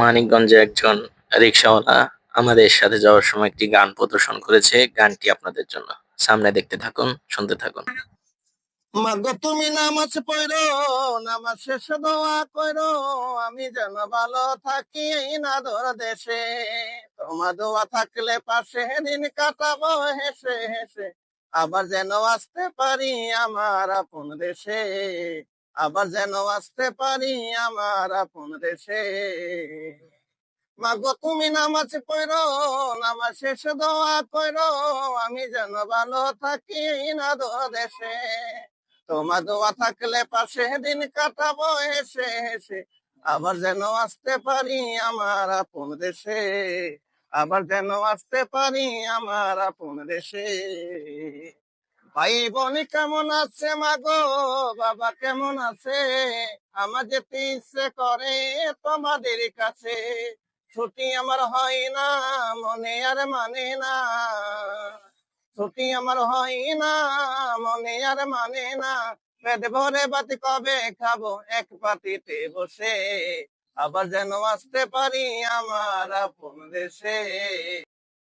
মানিকগঞ্জের একজন রিক্শাওয়ালা আমাদের সাথে যাওয়ার সময় একটি গান প্রদর্শন করেছে। গানটি আপনাদের জন্য। সামনে দেখতে থাকুন, শুনতে থাকুন। মাগো তুমি নামাজ পড়ো, নামাজ শেষে দোয়া করো, আমি যেন ভালো থাকি এই নাদর দেশে। তোমার দোয়া থাকলে পাশে দিন কাটাবো হেসে হেসে, আবার যেন আসতে পারি আমার আপন দেশে, আবার যেন আসতে পারি আমার আপন দেশে। মাগো তুমি নামাজ পড়ো, নামাজ শেষে দোয়া করো, আমি যেন ভালো থাকি না দো দেশে। তোমার দোয়া থাকলে পাশে দিন কাটাবো হেসে হেসে, আবার যেন আসতে পারি আমার আপন দেশে, আবার যেন আসতে পারি আমার আপন দেশে। ভাই বোন কেমন আছে মাগো, বাবা কেমন আছে, আমার যেতে ইচ্ছে করে তোমাদের কাছে। ছুটি আমার হয় না, মনে আর মানে না, ছুটি আমার হয় না, মনে আর মানে না। পেট ভরে ভাত কবে খাবো এক পাতিতে বসে, আবার যেন আসতে পারি আমার আপন দেশে।